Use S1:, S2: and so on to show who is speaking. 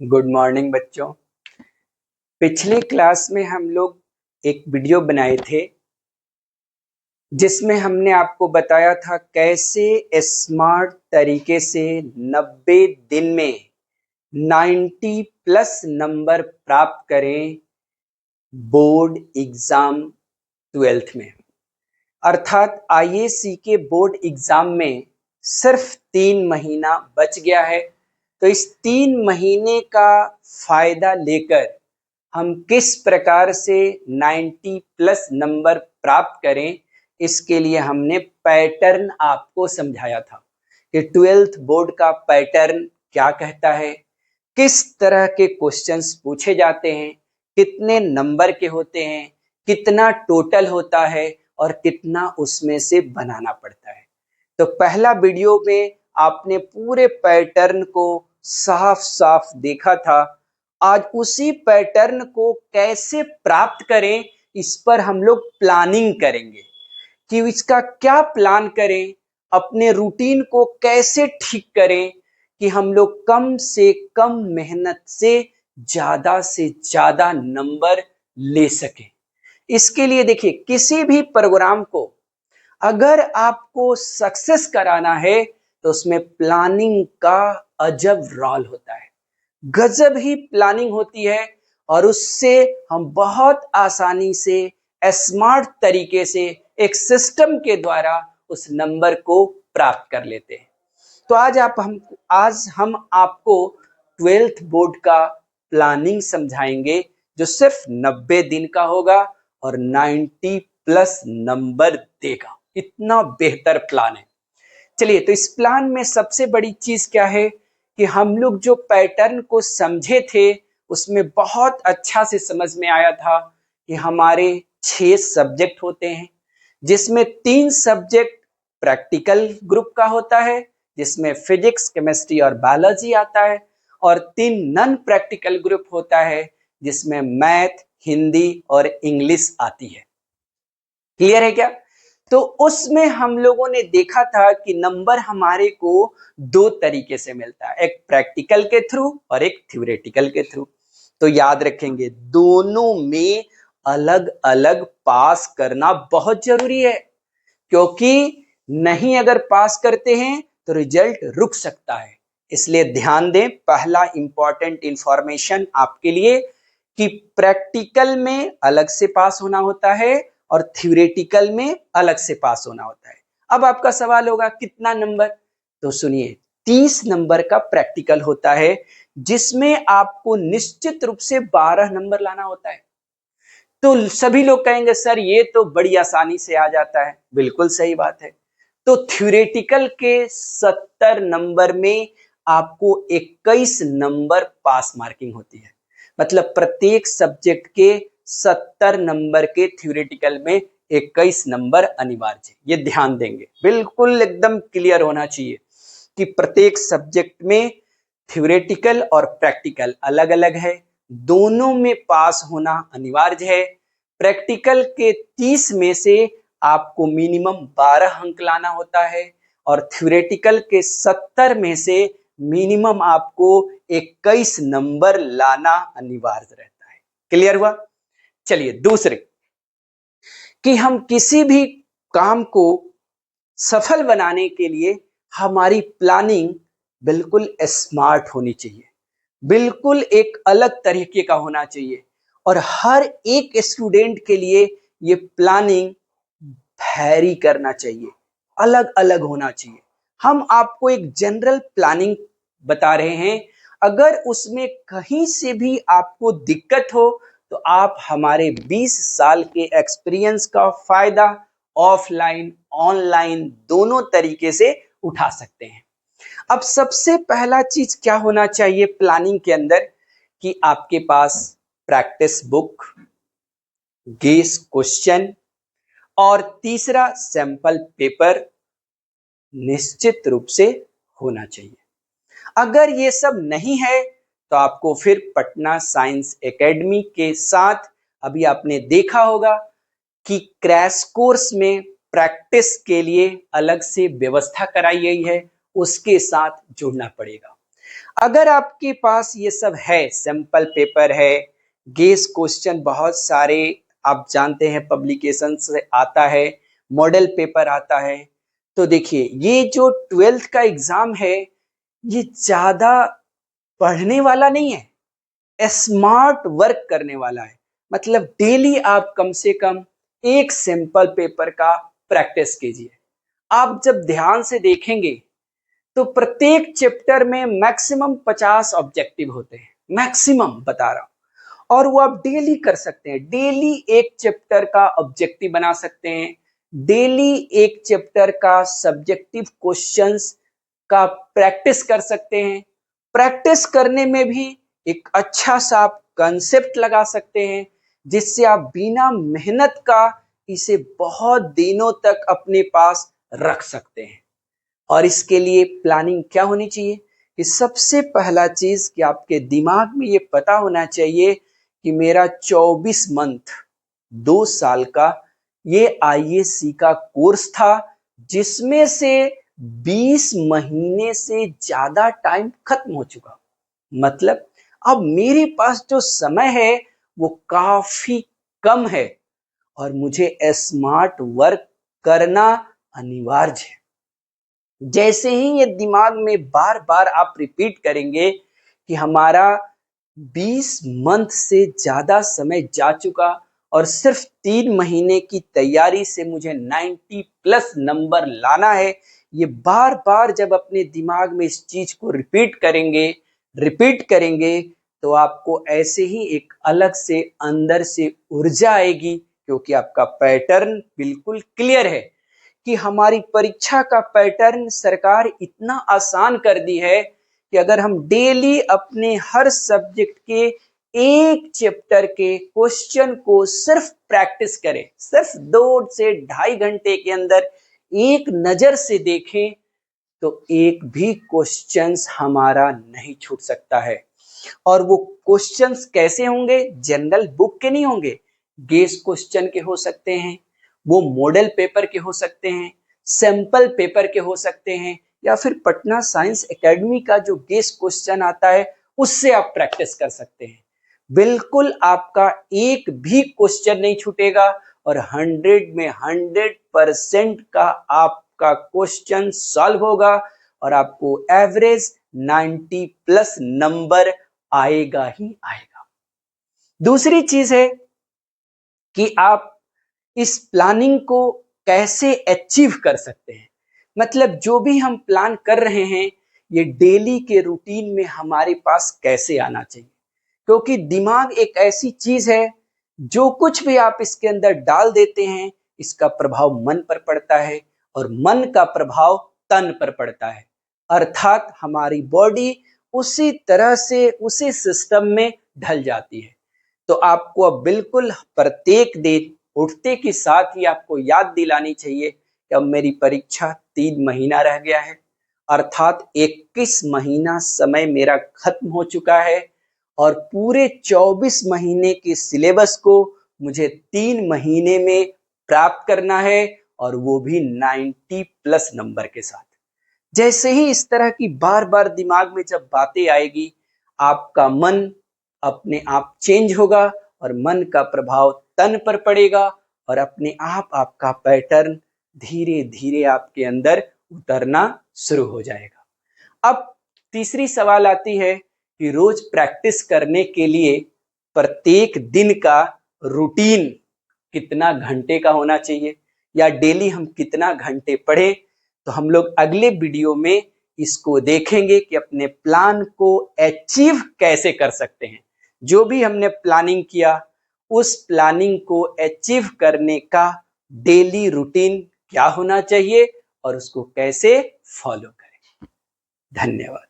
S1: Good morning बच्चों। पिछले class में हम लोग एक वीडियो बनाए थे जिसमें हमने आपको बताया था कैसे स्मार्ट तरीके से 90 दिन में 90 प्लस नंबर प्राप्त करें बोर्ड एग्जाम 12th में। अर्थात आईएसी के बोर्ड एग्जाम में सिर्फ 3 महीना बच गया है। तो इस 3 महीने का फायदा लेकर हम किस प्रकार से 90 प्लस नंबर प्राप्त करें, इसके लिए हमने पैटर्न आपको समझाया था कि 12th बोर्ड का पैटर्न क्या कहता है, किस तरह के क्वेश्चंस पूछे जाते हैं, कितने नंबर के होते हैं, कितना टोटल होता है और कितना उसमें से बनाना पड़ता है। तो पहला वीडियो में आपने पूरे पैटर्न को साफ साफ देखा था। आज उसी पैटर्न को कैसे प्राप्त करें, इस पर हम लोग प्लानिंग करेंगे कि इसका क्या प्लान करें, अपने रूटीन को कैसे ठीक करें कि हम लोग कम से कम मेहनत से ज्यादा नंबर ले सकें। इसके लिए देखिए, किसी भी प्रोग्राम को अगर आपको सक्सेस कराना है तो उसमें प्लानिंग का अजब रोल होता है, गजब ही प्लानिंग होती है और उससे हम बहुत आसानी से स्मार्ट तरीके से एक सिस्टम के द्वारा उस नंबर को प्राप्त कर लेते हैं। तो आज हम आपको 12th बोर्ड का प्लानिंग समझाएंगे जो सिर्फ 90 दिन का होगा और 90 प्लस नंबर देगा। इतना बेहतर प्लान है। चलिए, तो इस प्लान में सबसे बड़ी चीज क्या है कि हम लोग जो पैटर्न को समझे थे उसमें बहुत अच्छा से समझ में आया था कि हमारे 6 सब्जेक्ट होते हैं, जिसमें 3 सब्जेक्ट प्रैक्टिकल ग्रुप का होता है, जिसमें फिजिक्स, केमिस्ट्री और बायोलॉजी आता है, और 3 नॉन प्रैक्टिकल ग्रुप होता है जिसमें मैथ, हिंदी और इंग्लिश आती है। क्लियर है क्या? तो उसमें हम लोगों ने देखा था कि नंबर हमारे को 2 तरीके से मिलता है, एक प्रैक्टिकल के थ्रू और एक थ्योरेटिकल के थ्रू। तो याद रखेंगे, दोनों में अलग अलग पास करना बहुत जरूरी है, क्योंकि नहीं अगर पास करते हैं तो रिजल्ट रुक सकता है। इसलिए ध्यान दें, पहला इंपॉर्टेंट इंफॉर्मेशन आपके लिए कि प्रैक्टिकल में अलग से पास होना होता है और थ्योरेटिकल में अलग से पास होना होता है। अब आपका सवाल होगा कितना नंबर? तो सुनिए, 30 नंबर का प्रैक्टिकल होता है जिसमें आपको निश्चित रूप से 12 नंबर लाना होता है। तो सभी लोग कहेंगे सर ये तो बड़ी आसानी से आ जाता है। बिल्कुल सही बात है। तो थ्योरेटिकल के 70 नंबर में आपको 21 नंबर पास मार्किंग होती है। मतलब प्रत्येक सब्जेक्ट के 70 नंबर के थ्योरेटिकल में 21 नंबर अनिवार्य है। ये ध्यान देंगे, बिल्कुल एकदम क्लियर होना चाहिए कि प्रत्येक सब्जेक्ट में थ्योरेटिकल और प्रैक्टिकल अलग अलग है, दोनों में पास होना अनिवार्य है। प्रैक्टिकल के 30 में से आपको मिनिमम 12 अंक लाना होता है और थ्योरेटिकल के 70 में से मिनिमम आपको 21 नंबर लाना अनिवार्य रहता है। क्लियर हुआ? चलिए, दूसरे कि हम किसी भी काम को सफल बनाने के लिए हमारी प्लानिंग बिल्कुल स्मार्ट होनी चाहिए, बिल्कुल एक अलग तरीके का होना चाहिए और हर एक स्टूडेंट के लिए ये प्लानिंग वैरी करना चाहिए, अलग अलग होना चाहिए। हम आपको एक जनरल प्लानिंग बता रहे हैं, अगर उसमें कहीं से भी आपको दिक्कत हो तो आप हमारे 20 साल के एक्सपीरियंस का फायदा ऑफलाइन ऑनलाइन दोनों तरीके से उठा सकते हैं। अब सबसे पहला चीज क्या होना चाहिए प्लानिंग के अंदर कि आपके पास प्रैक्टिस बुक, गेस क्वेश्चन और तीसरा सैंपल पेपर निश्चित रूप से होना चाहिए। अगर ये सब नहीं है तो आपको फिर पटना साइंस एकेडमी के साथ, अभी आपने देखा होगा कि क्रैश कोर्स में प्रैक्टिस के लिए अलग से व्यवस्था कराई गई है, उसके साथ जुड़ना पड़ेगा। अगर आपके पास ये सब है, सैंपल पेपर है, गेस क्वेश्चन बहुत सारे आप जानते हैं पब्लिकेशन से आता है, मॉडल पेपर आता है, तो देखिए ये जो 12th का एग्जाम है ये ज्यादा पढ़ने वाला नहीं है, स्मार्ट वर्क करने वाला है। मतलब डेली आप कम से कम एक सैंपल पेपर का प्रैक्टिस कीजिए। आप जब ध्यान से देखेंगे तो प्रत्येक चैप्टर में मैक्सिमम 50 ऑब्जेक्टिव होते हैं, मैक्सिमम बता रहा हूं, और वो आप डेली कर सकते हैं। डेली एक चैप्टर का ऑब्जेक्टिव बना सकते हैं, डेली एक चैप्टर का सब्जेक्टिव क्वेश्चंस का प्रैक्टिस कर सकते हैं। प्रैक्टिस करने में भी एक अच्छा सा आप कंसेप्ट लगा सकते हैं, जिससे आप बिना मेहनत का इसे बहुत दिनों तक अपने पास रख सकते हैं। और इसके लिए प्लानिंग क्या होनी चाहिए कि सबसे पहला चीज कि आपके दिमाग में ये पता होना चाहिए कि मेरा 24 मंथ 2 साल का ये आईएएससी का कोर्स था, जिसमें से 20 महीने से ज्यादा टाइम खत्म हो चुका। मतलब अब मेरे पास जो समय है वो काफी कम है और मुझे स्मार्ट वर्क करना अनिवार्य है। जैसे ही ये दिमाग में बार बार आप रिपीट करेंगे कि हमारा 20 मंथ से ज्यादा समय जा चुका और सिर्फ 3 महीने की तैयारी से मुझे 90 प्लस नंबर लाना है, ये बार बार जब अपने दिमाग में इस चीज को रिपीट करेंगे तो आपको ऐसे ही एक अलग से अंदर से ऊर्जा आएगी, क्योंकि आपका पैटर्न बिल्कुल क्लियर है कि हमारी परीक्षा का पैटर्न सरकार इतना आसान कर दी है कि अगर हम डेली अपने हर सब्जेक्ट के एक चैप्टर के क्वेश्चन को सिर्फ प्रैक्टिस करें, सिर्फ 2 से 2.5 घंटे के अंदर एक नजर से देखें, तो एक भी क्वेश्चंस हमारा नहीं छूट सकता है। और वो क्वेश्चंस कैसे होंगे? जनरल बुक के नहीं होंगे, गेस क्वेश्चन के हो सकते हैं, वो मॉडल पेपर के हो सकते हैं, सैंपल पेपर के हो सकते हैं, या फिर पटना साइंस एकेडमी का जो गेस क्वेश्चन आता है उससे आप प्रैक्टिस कर सकते हैं। बिल्कुल आपका एक भी क्वेश्चन नहीं छूटेगा और 100 में 100% का आपका क्वेश्चन सॉल्व होगा और आपको एवरेज 90 प्लस नंबर आएगा ही आएगा। दूसरी चीज है कि आप इस प्लानिंग को कैसे अचीव कर सकते हैं। मतलब जो भी हम प्लान कर रहे हैं ये डेली के रूटीन में हमारे पास कैसे आना चाहिए, क्योंकि दिमाग एक ऐसी चीज है जो कुछ भी आप इसके अंदर डाल देते हैं इसका प्रभाव मन पर पड़ता है और मन का प्रभाव तन पर पड़ता है, अर्थात हमारी बॉडी उसी तरह से उसी सिस्टम में ढल जाती है। तो आपको अब बिल्कुल प्रत्येक दिन उठते के साथ ही आपको याद दिलानी चाहिए कि अब मेरी परीक्षा 3 महीना रह गया है, अर्थात 21 महीना समय मेरा खत्म हो चुका है और पूरे 24 महीने के सिलेबस को मुझे 3 महीने में प्राप्त करना है और वो भी 90 प्लस नंबर के साथ। जैसे ही इस तरह की बार बार दिमाग में जब बातें आएगी, आपका मन अपने आप चेंज होगा और मन का प्रभाव तन पर पड़ेगा और अपने आप आपका पैटर्न धीरे धीरे आपके अंदर उतरना शुरू हो जाएगा। अब तीसरी सवाल आती है कि रोज प्रैक्टिस करने के लिए प्रत्येक दिन का रूटीन कितना घंटे का होना चाहिए या डेली हम कितना घंटे पढ़ें। तो हम लोग अगले वीडियो में इसको देखेंगे कि अपने प्लान को अचीव कैसे कर सकते हैं। जो भी हमने प्लानिंग किया उस प्लानिंग को अचीव करने का डेली रूटीन क्या होना चाहिए और उसको कैसे फॉलो करें। धन्यवाद।